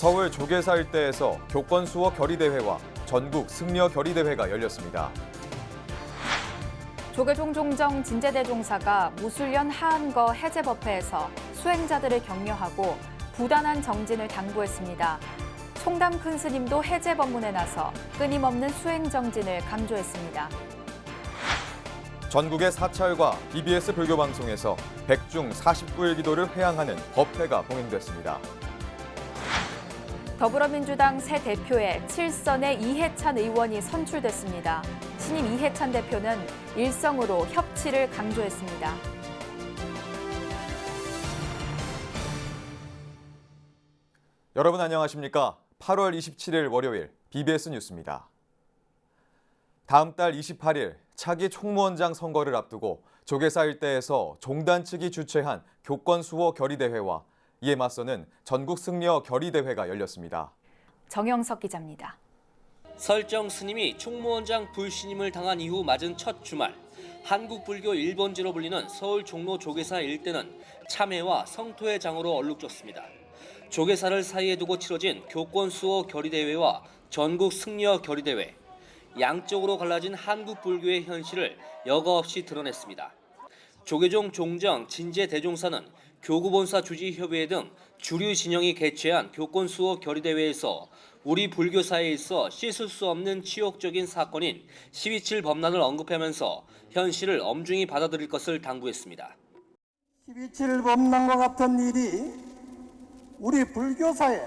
서울 조계사 일대에서 교권 수호 결의대회와 전국 승려 결의대회가 열렸습니다. 조계종 종정 진제대종사가 무술년 하안거 해제법회에서 수행자들을 격려하고 부단한 정진을 당부했습니다. 송담 큰 스님도 해제 법문에 나서 끊임없는 수행 정진을 강조했습니다. 전국의 사찰과 BBS 불교방송에서 백중 49일 기도를 회향하는 법회가 봉행됐습니다. 더불어민주당 새 대표에 7선의 이해찬 의원이 선출됐습니다. 신임 이해찬 대표는 일성으로 협치를 강조했습니다. 여러분 안녕하십니까? 8월 27일 월요일 BBS 뉴스입니다. 다음 달 28일 차기 총무원장 선거를 앞두고 조계사 일대에서 종단 측이 주최한 교권 수호 결의대회와 이에 맞서는 전국 승려 결의대회가 열렸습니다. 정영석 기자입니다. 설정 스님이 총무원장 불신임을 당한 이후 맞은 첫 주말, 한국불교 1번지로 불리는 서울 종로 조계사 일대는 참회와 성토의 장으로 얼룩졌습니다. 조계사를 사이에 두고 치러진 교권 수호 결의대회와 전국 승려 결의대회, 양쪽으로 갈라진 한국불교의 현실을 여과 없이 드러냈습니다. 조계종 종정 진제대종사는 교구본사 주지협의회 등 주류 진영이 개최한 교권 수호 결의대회에서 우리 불교사에 있어 씻을 수 없는 치욕적인 사건인 12.7 범란을 언급하면서 현실을 엄중히 받아들일 것을 당부했습니다. 12.7 범란과 같은 일이 우리 불교사에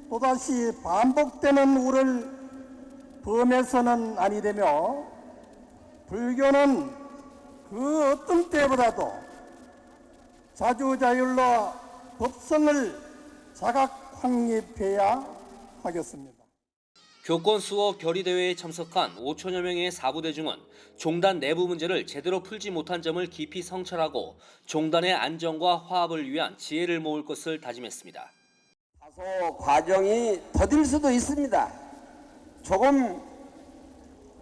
또다시 반복되는 우를 범해서는 아니 되며 불교는 그 어떤 때보다도 자주자율로 법성을 자각 확립해야 하겠습니다. 교권 수호 결의대회에 참석한 5천여 명의 사부대중은 종단 내부 문제를 제대로 풀지 못한 점을 깊이 성찰하고 종단의 안정과 화합을 위한 지혜를 모을 것을 다짐했습니다. 다소 과정이 더딜 수도 있습니다. 조금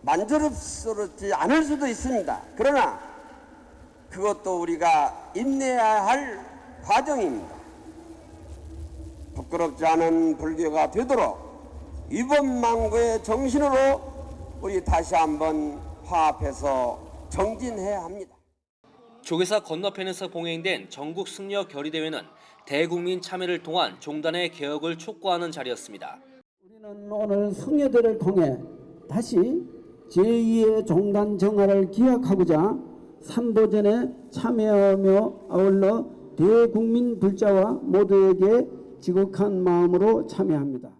만족스럽지 않을 수도 있습니다. 그러나 그것도 우리가 인내해야 할 과정입니다. 부끄럽지 않은 불교가 되도록 위법망고의 정신으로 우리 다시 한번 화합해서 정진해야 합니다. 조계사 건너편에서 봉행된 전국 승려 결의대회는 대국민 참여를 통한 종단의 개혁을 촉구하는 자리였습니다. 우리는 오늘 승려들을 통해 다시 제2의 종단 정화를 기약하고자 삼보전에 참여하며 아울러 대국민 불자와 모두에게 지극한 마음으로 참여합니다.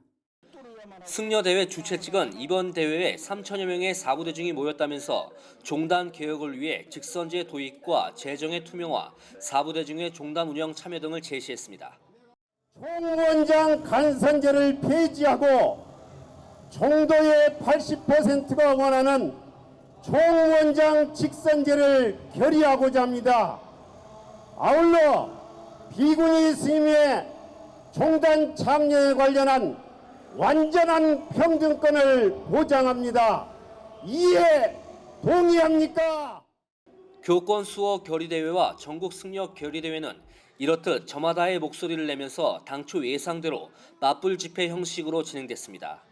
승려대회 주최 측은 이번 대회에 3천여 명의 사부대중이 모였다면서 종단 개혁을 위해 직선제 도입과 재정의 투명화, 사부대중의 종단 운영 참여 등을 제시했습니다. 총무원장 간선제를 폐지하고 종도의 80%가 원하는 총무원장 직선제를 결의하고자 합니다. 아울러 비구니 스님의 종단 창녀에 관련한 완전한 평등권을 보장합니다. 이에 동의합니까? 교권 수호 결의대회와 전국 승려 결의대회는 이렇듯 저마다의 목소리를 내면서 당초 예상대로 맞불 집회 형식으로 진행됐습니다.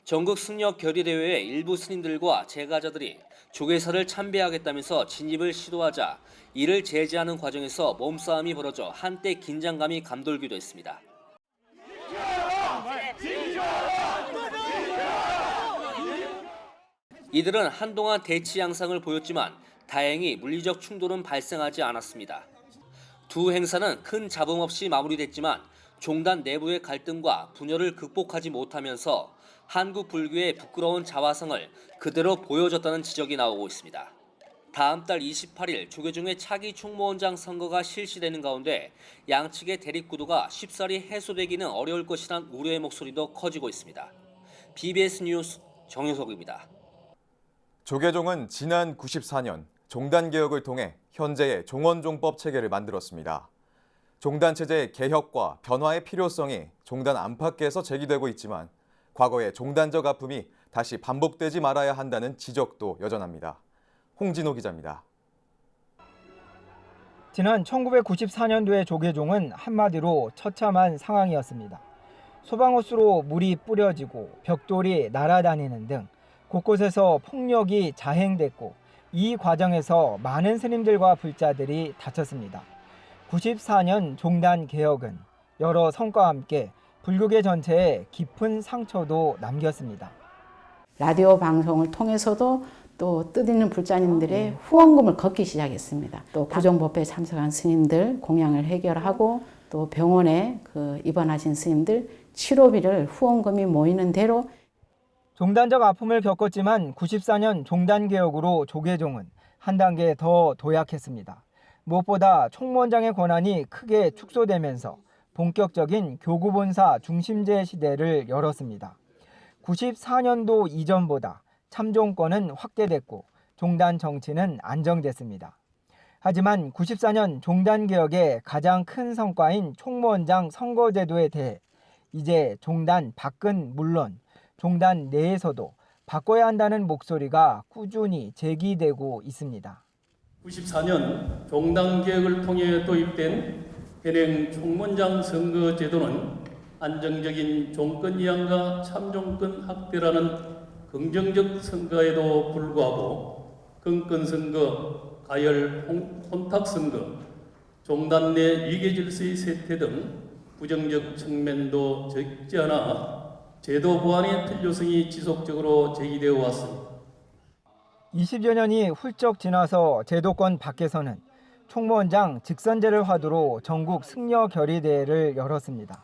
전국 승려 결의대회의 일부 스님들과 제가자들이 조계사를 참배하겠다면서 진입을 시도하자 이를 제지하는 과정에서 몸싸움이 벌어져 한때 긴장감이 감돌기도 했습니다. 이들은 한동안 대치 양상을 보였지만 다행히 물리적 충돌은 발생하지 않았습니다. 두 행사는 큰 잡음 없이 마무리됐지만 종단 내부의 갈등과 분열을 극복하지 못하면서 한국 불교의 부끄러운 자화상을 그대로 보여줬다는 지적이 나오고 있습니다. 다음 달 28일 조계종의 차기 총무원장 선거가 실시되는 가운데 양측의 대립구도가 쉽사리 해소되기는 어려울 것이란 우려의 목소리도 커지고 있습니다. BBS 뉴스 정효석입니다. 조계종은 지난 94년 종단개혁을 통해 현재의 종원종법 체계를 만들었습니다. 종단체제의 개혁과 변화의 필요성이 종단 안팎에서 제기되고 있지만 과거의 종단적 아픔이 다시 반복되지 말아야 한다는 지적도 여전합니다. 홍진호 기자입니다. 지난 1994년도의 조계종은 한마디로 처참한 상황이었습니다. 소방호스로 물이 뿌려지고 벽돌이 날아다니는 등 곳곳에서 폭력이 자행됐고 이 과정에서 많은 스님들과 불자들이 다쳤습니다. 94년 종단 개혁은 여러 성과와 함께 불교계 전체에 깊은 상처도 남겼습니다. 라디오 방송을 통해서도 또 뜻있는 불자님들의 후원금을 걷기 시작했습니다. 또 구정법회에 참석한 스님들 공양을 해결하고 또 병원에 입원하신 스님들 치료비를 후원금이 모이는 대로 종단적 아픔을 겪었지만 94년 종단개혁으로 조계종은 한 단계 더 도약했습니다. 무엇보다 총무원장의 권한이 크게 축소되면서 본격적인 교구본사 중심제 시대를 열었습니다. 94년도 이전보다 참종권은 확대됐고 종단 정치는 안정됐습니다. 하지만 94년 종단개혁의 가장 큰 성과인 총무원장 선거제도에 대해 이제 종단 밖은 물론 종단 내에서도 바꿔야 한다는 목소리가 꾸준히 제기되고 있습니다. 94년 종단개혁을 통해 도입된 현행 총무원장 선거제도는 안정적인 종권 이양과 참종권 확대라는 긍정적 성과에도 불구하고 건건선거, 가열, 혼탁선거, 종단 내 위계질서의 쇠퇴 등 부정적 측면도 적지 않아 제도 보완의 필요성이 지속적으로 제기되어 왔습니다. 20여 년이 훌쩍 지나서 제도권 밖에서는 총무원장 직선제를 화두로 전국 승려 결의대회를 열었습니다.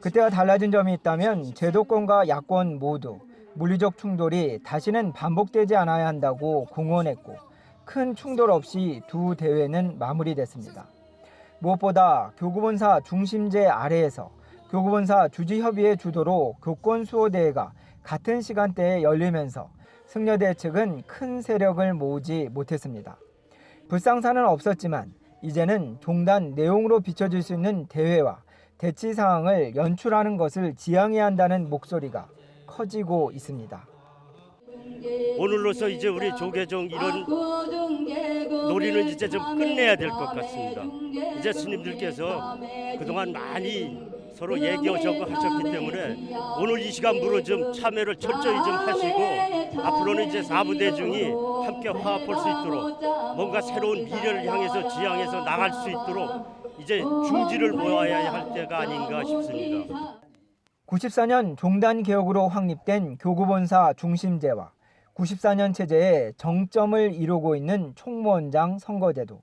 그때와 달라진 점이 있다면 제도권과 야권 모두 물리적 충돌이 다시는 반복되지 않아야 한다고 공언했고 큰 충돌 없이 두 대회는 마무리됐습니다. 무엇보다 교구본사 중심제 아래에서 교구본사 주지협의회 주도로 교권수호대회가 같은 시간대에 열리면서 승려대 측은 큰 세력을 모으지 못했습니다. 불상사는 없었지만 이제는 종단 내용으로 비춰질 수 있는 대회와 대치 사항을 연출하는 것을 지향해야 한다는 목소리가 커지고 있습니다. 오늘로서 이제 우리 조계종 이런 놀이는 이제 좀 끝내야 될 것 같습니다. 이제 스님들께서 그동안 많이 서로 얘기하셨고 하셨기 때문에 오늘 이 시간부로 좀 참여를 철저히 좀 하시고 앞으로는 이제 사부대중이 함께 화합할 수 있도록 뭔가 새로운 미래를 향해서 지향해서 나갈 수 있도록 이제 중지를 모아야 할 때가 아닌가 싶습니다. 94년 종단 개혁으로 확립된 교구본사 중심제와 94년 체제의 정점을 이루고 있는 총무원장 선거제도,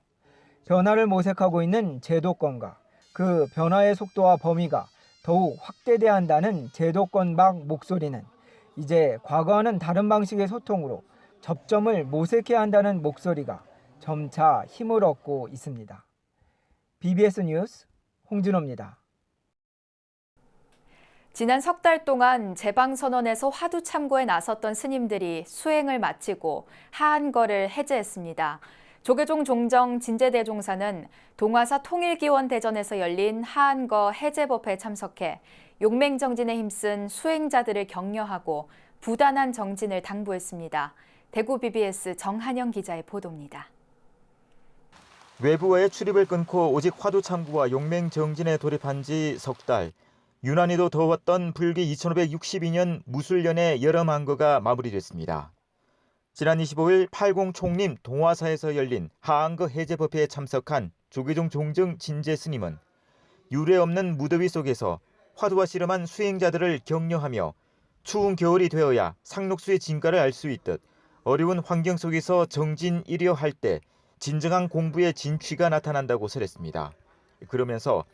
변화를 모색하고 있는 제도권과 그 변화의 속도와 범위가 더욱 확대돼야 한다는 제도권 밖 목소리는 이제 과거와는 다른 방식의 소통으로 접점을 모색해야 한다는 목소리가 점차 힘을 얻고 있습니다. BBS 뉴스 홍진호입니다. 지난 석 달 동안 제방선언에서 화두 참고에 나섰던 스님들이 수행을 마치고 하한거를 해제했습니다. 조계종 종정 진제대종사는 동화사 통일기원 대전에서 열린 하한거 해제법회에 참석해 용맹정진에 힘쓴 수행자들을 격려하고 부단한 정진을 당부했습니다. 대구 BBS 정한영 기자의 보도입니다. 외부와의 출입을 끊고 오직 화두 참구와 용맹정진에 돌입한 지 석 달. 유난히도 더웠던 불기 2562년 무술년의 여름한거가 마무리됐습니다. 지난 25일 80 총림 동화사에서 열린 하한거 해제법회에 참석한 조계종 종정 진제 스님은 유례 없는 무더위 속에서 화두와 씨름한 수행자들을 격려하며 추운 겨울이 되어야 상록수의 진가를 알 수 있듯 어려운 환경 속에서 정진이려 할 때 진정한 공부의 진취가 나타난다고 설했습니다. 그러면서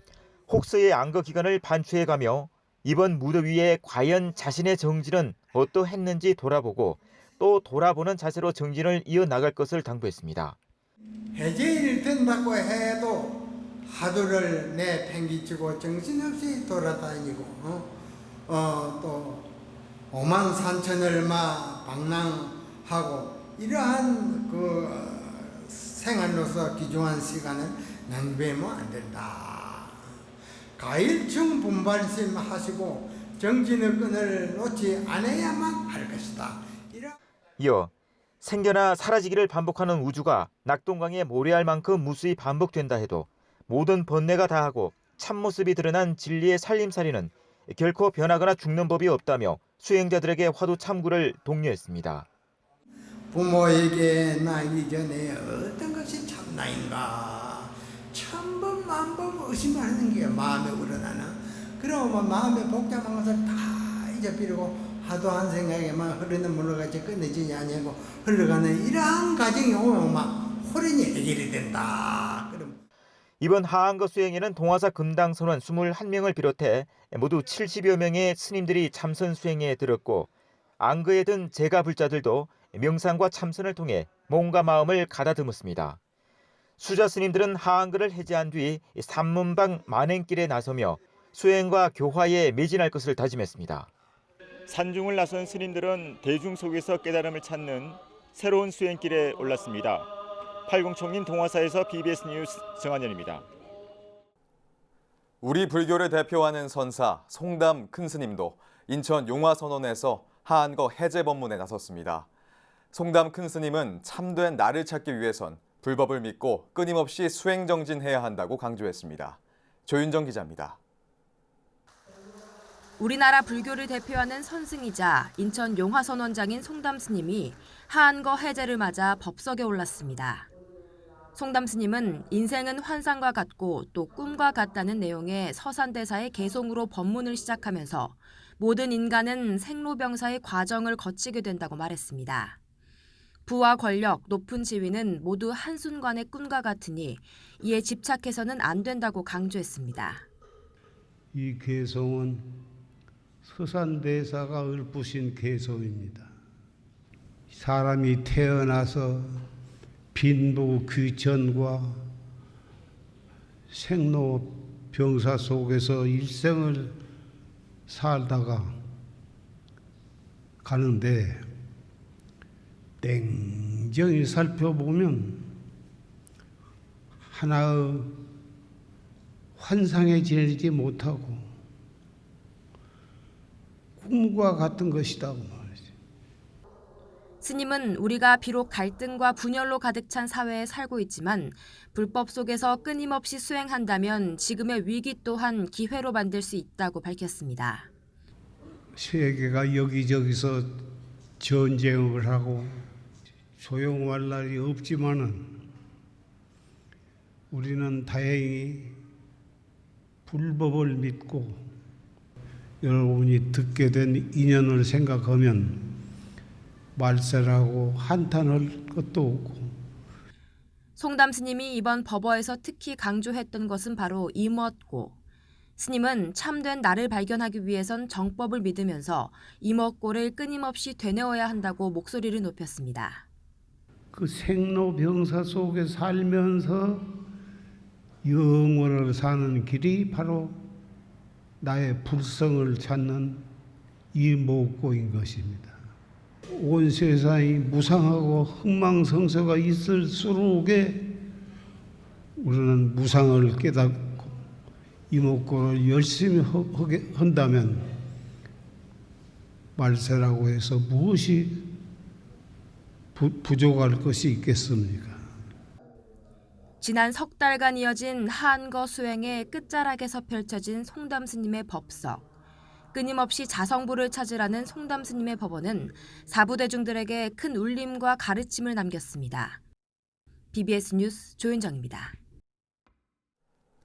혹서의 안거 기간을 반추해가며 이번 무더위에 과연 자신의 정진은 어떠했는지 돌아보고 또 돌아보는 자세로 정진을 이어나갈 것을 당부했습니다. 해제일 된다고 해도 화두를 내팽개치고 정신없이 돌아다니고 또 5만 3천 얼마 방랑하고 이러한 생활로서 귀중한 시간을 낭비하면 안 된다. 가일층 분발심하시고 정진의 끈을 놓지 않아야만 할 것이다. 이어 생겨나 사라지기를 반복하는 우주가 낙동강에 모래알 만큼 무수히 반복된다 해도 모든 번뇌가 다하고 참모습이 드러난 진리의 살림살이는 결코 변하거나 죽는 법이 없다며 수행자들에게 화두 참구를 독려했습니다. 부모에게 나기 전에 어떤 것이 참나인가 천번 만번 의심하는 게 마음에 우러나는 그러면 마음에 복잡한 것을 다 잊어버리고 하도 한 생각에만 흐르는 물로같이 끝내지지 아니고 흘러가는 이러한 과정이 오면 막 홀연히 해결이 된다. 이번 하한거 수행에는 동화사 금당선원 21명을 비롯해 모두 70여 명의 스님들이 참선 수행에 들었고 안거에 든 제가 불자들도 명상과 참선을 통해 몸과 마음을 가다듬었습니다. 수자 스님들은 하한거를 해제한 뒤 삼문방 만행길에 나서며 수행과 교화에 매진할 것을 다짐했습니다. 산중을 나선 스님들은 대중 속에서 깨달음을 찾는 새로운 수행길에 올랐습니다. 80총린 동화사에서 BBS 뉴스 정한현입니다. 우리 불교를 대표하는 선사 송담 큰스님도 인천 용화선원에서 하한거 해제 법문에 나섰습니다. 송담 큰스님은 참된 나를 찾기 위해선 불법을 믿고 끊임없이 수행정진해야 한다고 강조했습니다. 조윤정 기자입니다. 우리나라 불교를 대표하는 선승이자 인천 용화선원장인 송담 스님이 하한거 해제를 맞아 법석에 올랐습니다. 송담 스님은 인생은 환상과 같고 또 꿈과 같다는 내용의 서산대사의 개송으로 법문을 시작하면서 모든 인간은 생로병사의 과정을 거치게 된다고 말했습니다. 부와 권력, 높은 지위는 모두 한순간의 꿈과 같으니 이에 집착해서는 안 된다고 강조했습니다. 이 개송은 서산대사가 읊으신 개송입니다. 사람이 태어나서 빈부 귀천과 생로병사 속에서 일생을 살다가 가는데 냉정히 살펴보면 하나의 환상에 지내지 못하고 꿈과 같은 것이라고 말이죠. 스님은 우리가 비록 갈등과 분열로 가득 찬 사회에 살고 있지만 불법 속에서 끊임없이 수행한다면 지금의 위기 또한 기회로 만들 수 있다고 밝혔습니다. 세계가 여기저기서 전쟁을 하고 조용할 날이 없지만은 우리는 다행히 불법을 믿고 여러분이 듣게 된 인연을 생각하면 말세라고 한탄할 것도 없고. 송담 스님이 이번 법어에서 특히 강조했던 것은 바로 임얻고. 스님은 참된 나를 발견하기 위해선 정법을 믿으면서 임얻고를 끊임없이 되뇌어야 한다고 목소리를 높였습니다. 그 생로병사 속에 살면서 영원을 사는 길이 바로 나의 불성을 찾는 임얻고인 것입니다. 온 세상이 무상하고 흥망성쇠가 있을수록에 우리는 무상을 깨닫고 임얻고를 열심히 한다면 말세라고 해서 무엇이 부족할 것이 있겠습니까? 지난 석 달간 이어진 하한거 수행의 끝자락에서 펼쳐진 송담 스님의 법석. 끊임없이 자성부를 찾으라는 송담 스님의 법언은 사부대중들에게 큰 울림과 가르침을 남겼습니다. BBS 뉴스 조윤정입니다.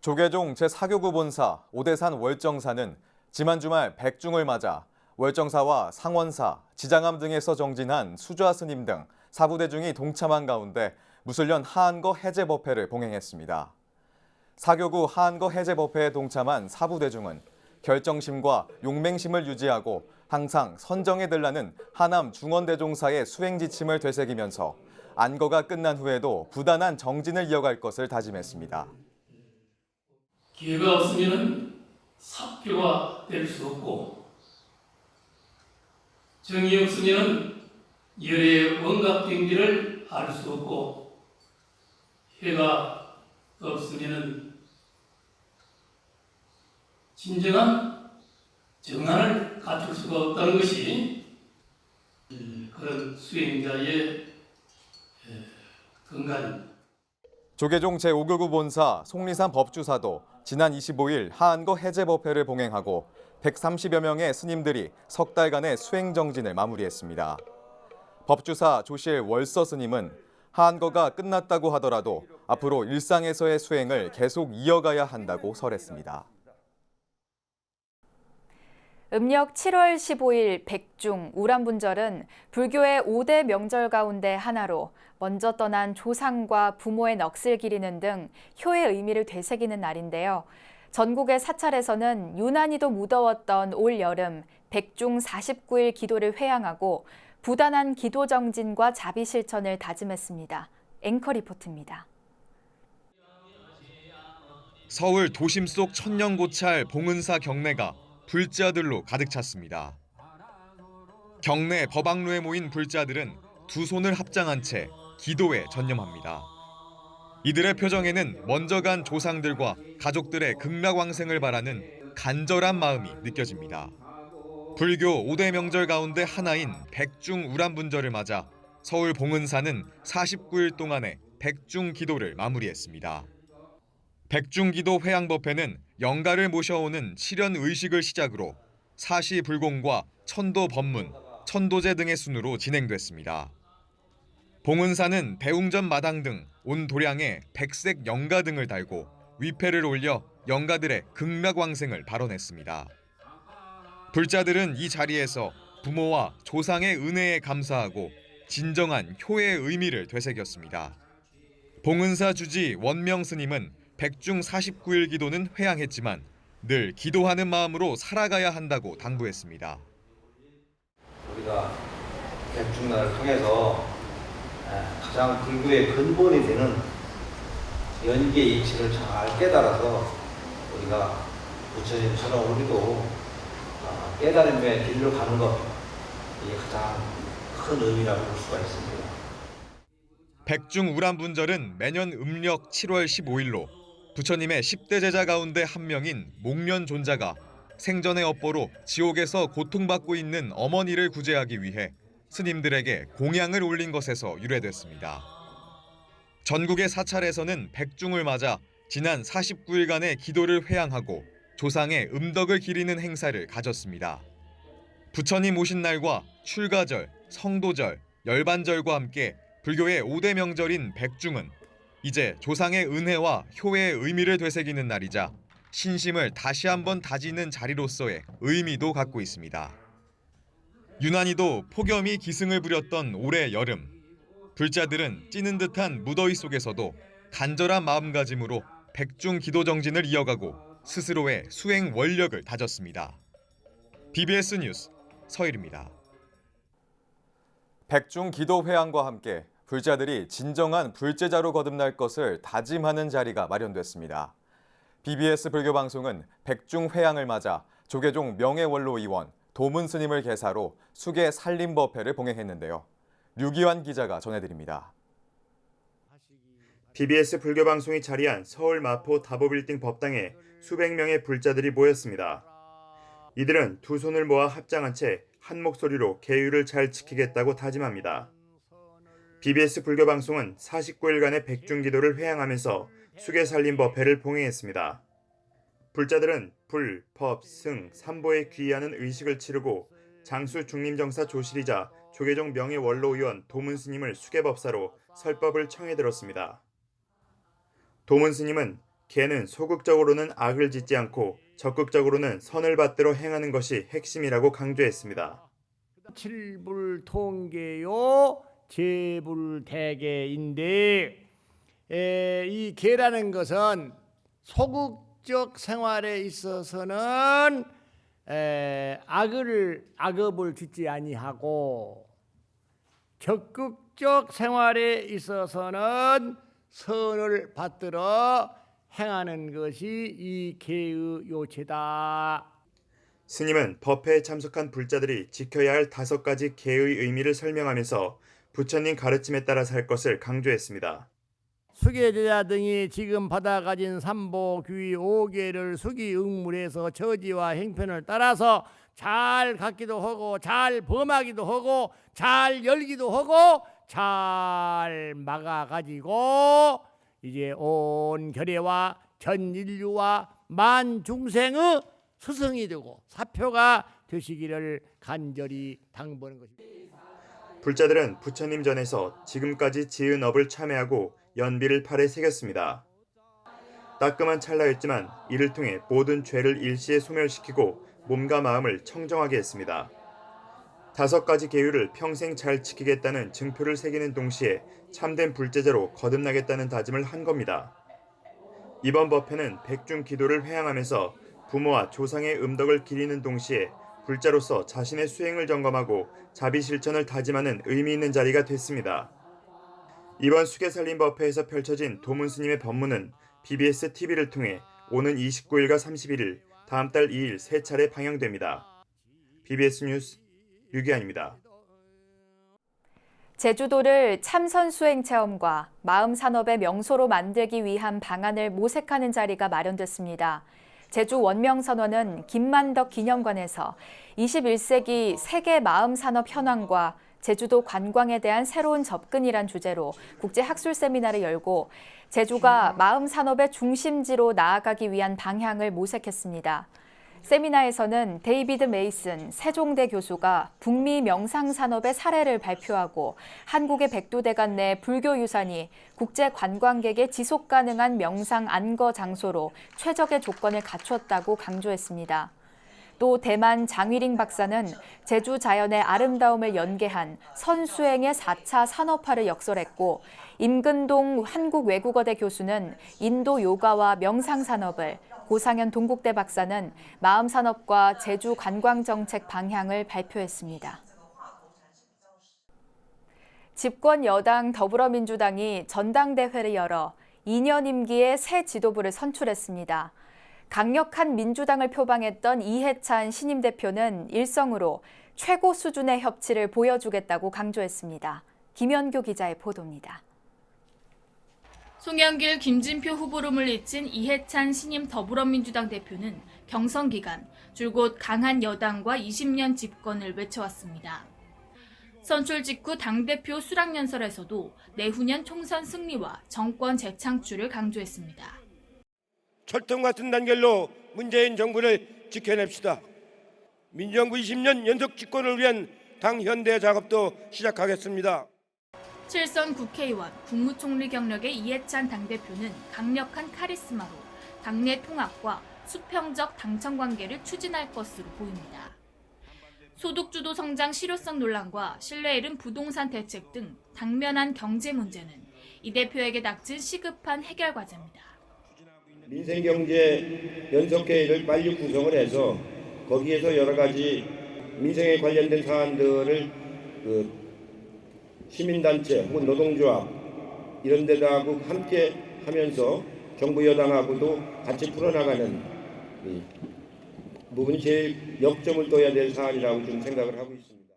조계종 제4교구 본사 오대산 월정사는 지난 주말 백중을 맞아 월정사와 상원사, 지장암 등에서 정진한 수좌 스님 등 사부대중이 동참한 가운데 무술년 하한거 해제 법회를 봉행했습니다. 사교구 하한거 해제 법회에 동참한 사부대중은 결정심과 용맹심을 유지하고 항상 선정에 들라는 하남 중원대종사의 수행 지침을 되새기면서 안거가 끝난 후에도 부단한 정진을 이어갈 것을 다짐했습니다. 기회가 없으면 사표가 될 수 없고 정이 없으면 열의 원각경지를 알 수 없고 해가 없으면 진정한 정안을 갖출 수가 없다는 것이 그런 수행자의 근간입니다. 조계종 제5교구 본사 속리산 법주사도 지난 25일 하한거 해제 법회를 봉행하고 130여 명의 스님들이 석 달간의 수행 정진을 마무리했습니다. 법주사 조실 월서 스님은 하한거가 끝났다고 하더라도 앞으로 일상에서의 수행을 계속 이어가야 한다고 설했습니다. 음력 7월 15일 백중 우람분절은 불교의 5대 명절 가운데 하나로 먼저 떠난 조상과 부모의 넋을 기리는 등 효의 의미를 되새기는 날인데요. 전국의 사찰에서는 유난히도 무더웠던 올 여름 백중 49일 기도를 회향하고 부단한 기도 정진과 자비 실천을 다짐했습니다. 앵커 리포트입니다. 서울 도심 속 천년고찰 봉은사 경내가 불자들로 가득 찼습니다. 경내 법학로에 모인 불자들은 두 손을 합장한 채 기도에 전념합니다. 이들의 표정에는 먼저 간 조상들과 가족들의 극락왕생을 바라는 간절한 마음이 느껴집니다. 불교 5대 명절 가운데 하나인 백중 우람분절을 맞아 서울 봉은사는 49일 동안의 백중 기도를 마무리했습니다. 백중기도 회향법회는 영가를 모셔오는 실현 의식을 시작으로 사시불공과 천도 법문, 천도제 등의 순으로 진행됐습니다. 봉은사는 대웅전 마당 등 온 도량에 백색 영가 등을 달고 위패를 올려 영가들의 극락왕생을 발언했습니다. 불자들은 이 자리에서 부모와 조상의 은혜에 감사하고 진정한 효의 의미를 되새겼습니다. 봉은사 주지 원명 스님은 백중 49일 기도는 회향했지만 늘 기도하는 마음으로 살아가야 한다고 당부했습니다. 우리가 백중날을 통해서 가장 불교의 근본이 되는 연계의 이치를 잘 깨달아서 우리가 부처님처럼 우리도 깨달음의 길로 가는 것, 이게 가장 큰 의미라고 볼 수가 있습니다. 백중 우람분절은 매년 음력 7월 15일로 부처님의 10대 제자 가운데 한 명인 목련존자가 생전의 업보로 지옥에서 고통받고 있는 어머니를 구제하기 위해 스님들에게 공양을 올린 것에서 유래됐습니다. 전국의 사찰에서는 백중을 맞아 지난 49일간의 기도를 회향하고 조상의 음덕을 기리는 행사를 가졌습니다. 부처님 오신 날과 출가절, 성도절, 열반절과 함께 불교의 5대 명절인 백중은 이제 조상의 은혜와 효의 의미를 되새기는 날이자 신심을 다시 한번 다지는 자리로서의 의미도 갖고 있습니다. 유난히도 폭염이 기승을 부렸던 올해 여름, 불자들은 찌는 듯한 무더위 속에서도 간절한 마음가짐으로 백중 기도 정진을 이어가고 스스로의 수행 원력을 다졌습니다. BBS 뉴스 서일입니다. 백중 기도 회향과 함께 불자들이 진정한 불제자로 거듭날 것을 다짐하는 자리가 마련됐습니다. BBS 불교방송은 백중 회향을 맞아 조계종 명예원로 의원 도문 스님을 계사로 수계 살림법회를 봉행했는데요. 류기환 기자가 전해드립니다. BBS 불교방송이 자리한 서울 마포 다보빌딩 법당에 수백 명의 불자들이 모였습니다. 이들은 두 손을 모아 합장한 채 한 목소리로 계율을 잘 지키겠다고 다짐합니다. BBS 불교방송은 49일간의 백중기도를 회향하면서 수계살림법회를 봉행했습니다. 불자들은 불, 법, 승, 삼보에 귀의하는 의식을 치르고 장수 중림정사 조실이자 조계종 명예원로의원 도문스님을 수계법사로 설법을 청해 들었습니다. 도문스님은 개는 소극적으로는 악을 짓지 않고 적극적으로는 선을 받들어 행하는 것이 핵심이라고 강조했습니다. 칠불통계요 제불대계인데 이 계라는 것은 소극적 생활에 있어서는 악업을 짓지 아니하고 적극적 생활에 있어서는 선을 받들어 행하는 것이 이 계의 요체다. 스님은 법회에 참석한 불자들이 지켜야 할 5가지 계의 의미를 설명하면서 부처님 가르침에 따라 살 것을 강조했습니다. 수계제자 등이 지금 받아 가진 삼보 규의 5계를 수기응물에서 처지와 행편을 따라서 잘 갖기도 하고 잘 범하기도 하고 잘 열기도 하고 잘 막아가지고 이제 온 결의와 전 인류와 만 중생의 스승이 되고 사표가 되시기를 간절히 당부하는 것입니다. 불자들은 부처님 전에서 지금까지 지은 업을 참회하고 연비를 팔에 새겼습니다. 따끔한 찰나였지만 이를 통해 모든 죄를 일시에 소멸시키고 몸과 마음을 청정하게 했습니다. 5가지 계율을 평생 잘 지키겠다는 증표를 새기는 동시에 참된 불제자로 거듭나겠다는 다짐을 한 겁니다. 이번 법회는 백중 기도를 회항하면서 부모와 조상의 음덕을 기리는 동시에 불자로서 자신의 수행을 점검하고 자비 실천을 다짐하는 의미 있는 자리가 됐습니다. 이번 수계살림 법회에서 펼쳐진 도문 스님의 법문은 BBS TV를 통해 오는 29일과 31일, 다음 달 2일 3차례 방영됩니다. BBS 뉴스 유기환입니다. 제주도를 참선 수행 체험과 마음 산업의 명소로 만들기 위한 방안을 모색하는 자리가 마련됐습니다. 제주 원명선원은 김만덕 기념관에서 21세기 세계 마음 산업 현황과 제주도 관광에 대한 새로운 접근이란 주제로 국제 학술 세미나를 열고 제주가 마음 산업의 중심지로 나아가기 위한 방향을 모색했습니다. 세미나에서는 데이비드 메이슨 세종대 교수가 북미 명상 산업의 사례를 발표하고 한국의 백두대간 내 불교 유산이 국제 관광객의 지속 가능한 명상 안거 장소로 최적의 조건을 갖췄다고 강조했습니다. 또 대만 장위링 박사는 제주 자연의 아름다움을 연계한 선수행의 4차 산업화를 역설했고 임근동 한국외국어대 교수는 인도 요가와 명상 산업을, 고상현 동국대 박사는 마음 산업과 제주 관광 정책 방향을 발표했습니다. 집권 여당 더불어민주당이 전당대회를 열어 2년 임기의 새 지도부를 선출했습니다. 강력한 민주당을 표방했던 이해찬 신임 대표는 일성으로 최고 수준의 협치를 보여주겠다고 강조했습니다. 김연교 기자의 보도입니다. 송영길, 김진표 후보로 물리친 이해찬 신임 더불어민주당 대표는 경선 기간 줄곧 강한 여당과 20년 집권을 외쳐왔습니다. 선출 직후 당대표 수락연설에서도 내후년 총선 승리와 정권 재창출을 강조했습니다. 철통 같은 단결로 문재인 정부를 지켜냅시다. 민정부 20년 연속 집권을 위한 당현대 작업도 시작하겠습니다. 7선 국회의원, 국무총리 경력의 이해찬 당대표는 강력한 카리스마로 당내 통합과 수평적 당청 관계를 추진할 것으로 보입니다. 소득주도 성장 실효성 논란과 신뢰 잃은 부동산 대책 등 당면한 경제 문제는 이 대표에게 닥친 시급한 해결 과제입니다. 민생경제 연석회의를 빨리 구성을 해서 거기에서 여러 가지 민생에 관련된 사안들을 시민단체 혹은 노동조합 이런 데하고 함께 하면서 정부 여당하고도 같이 풀어나가는 부분이 제일 역점을 둬야 될 사안이라고 좀 생각을 하고 있습니다.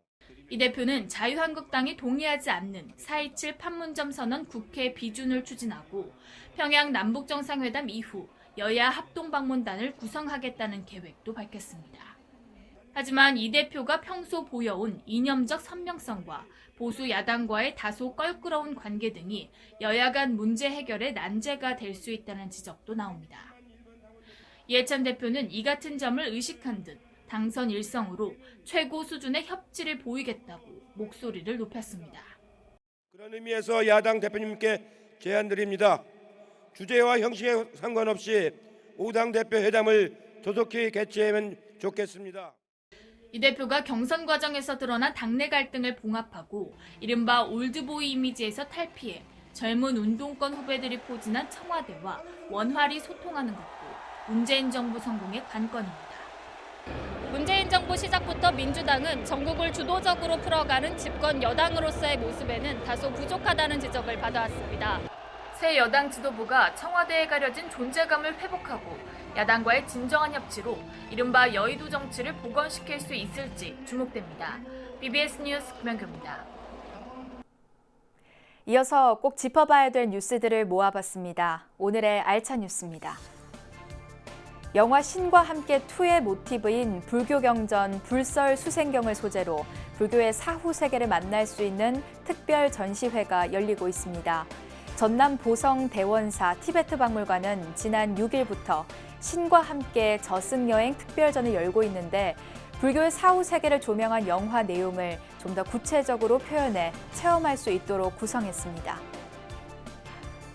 이 대표는 자유한국당이 동의하지 않는 4.27 판문점 선언 국회 비준을 추진하고 평양 남북정상회담 이후 여야 합동방문단을 구성하겠다는 계획도 밝혔습니다. 하지만 이 대표가 평소 보여온 이념적 선명성과 보수 야당과의 다소 껄끄러운 관계 등이 여야 간 문제 해결의 난제가 될 수 있다는 지적도 나옵니다. 이해찬 대표는 이 같은 점을 의식한 듯 당선 일성으로 최고 수준의 협치를 보이겠다고 목소리를 높였습니다. 그런 의미에서 야당 대표님께 제안드립니다. 주제와 형식에 상관없이 5당 대표 회담을 조속히 개최하면 좋겠습니다. 이 대표가 경선 과정에서 드러난 당내 갈등을 봉합하고 이른바 올드보이 이미지에서 탈피해 젊은 운동권 후배들이 포진한 청와대와 원활히 소통하는 것도 문재인 정부 성공의 관건입니다. 문재인 정부 시작부터 민주당은 전국을 주도적으로 풀어가는 집권 여당으로서의 모습에는 다소 부족하다는 지적을 받아왔습니다. 새 여당 지도부가 청와대에 가려진 존재감을 회복하고 야당과의 진정한 협치로 이른바 여의도 정치를 복원시킬 수 있을지 주목됩니다. BBS 뉴스 김연교입니다. 이어서 꼭 짚어봐야 될 뉴스들을 모아봤습니다. 오늘의 알찬 뉴스입니다. 영화 신과 함께 2의 모티브인 불교경전 불설 수생경을 소재로 불교의 사후 세계를 만날 수 있는 특별 전시회가 열리고 있습니다. 전남 보성 대원사 티베트 박물관은 지난 6일부터 신과 함께 저승여행 특별전을 열고 있는데 불교의 사후 세계를 조명한 영화 내용을 좀 더 구체적으로 표현해 체험할 수 있도록 구성했습니다.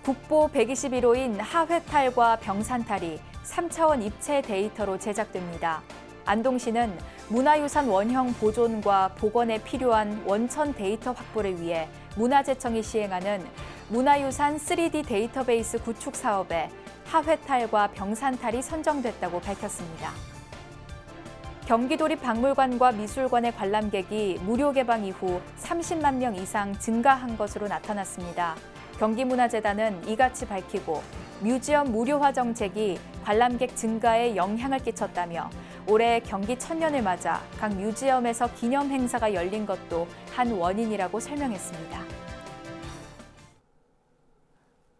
국보 121호인 하회탈과 병산탈이 3차원 입체 데이터로 제작됩니다. 안동시는 문화유산 원형 보존과 복원에 필요한 원천 데이터 확보를 위해 문화재청이 시행하는 문화유산 3D 데이터베이스 구축 사업에 하회탈과 병산탈이 선정됐다고 밝혔습니다. 경기도립박물관과 미술관의 관람객이 무료 개방 이후 30만 명 이상 증가한 것으로 나타났습니다. 경기문화재단은 이같이 밝히고 뮤지엄 무료화 정책이 관람객 증가에 영향을 끼쳤다며 올해 경기 천년을 맞아 각 뮤지엄에서 기념 행사가 열린 것도 한 원인이라고 설명했습니다.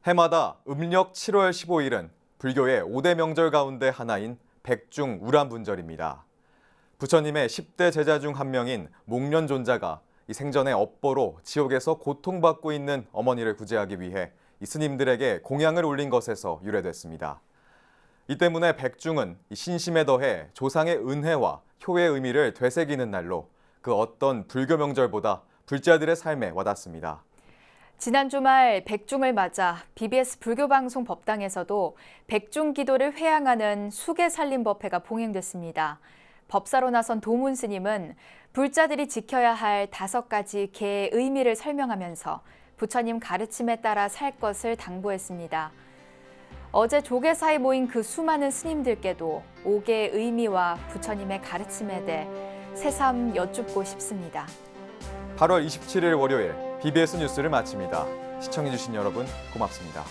해마다 음력 7월 15일은 불교의 5대 명절 가운데 하나인 백중 우람분절입니다. 부처님의 10대 제자 중 한 명인 목련존자가 이 생전에 업보로 지옥에서 고통받고 있는 어머니를 구제하기 위해 이 스님들에게 공양을 올린 것에서 유래됐습니다. 이 때문에 백중은 신심에 더해 조상의 은혜와 효의 의미를 되새기는 날로 그 어떤 불교 명절보다 불자들의 삶에 와닿습니다. 지난 주말 백중을 맞아 BBS 불교방송 법당에서도 백중 기도를 회양하는 수계살림법회가 봉행됐습니다. 법사로 나선 도문 스님은 불자들이 지켜야 할 5가지 계의 의미를 설명하면서 부처님 가르침에 따라 살 것을 당부했습니다. 어제 조계사에 모인 그 수많은 스님들께도 5개의 의미와 부처님의 가르침에 대해 새삼 여쭙고 싶습니다. 8월 27일 월요일 BBS 뉴스를 마칩니다. 시청해주신 여러분 고맙습니다.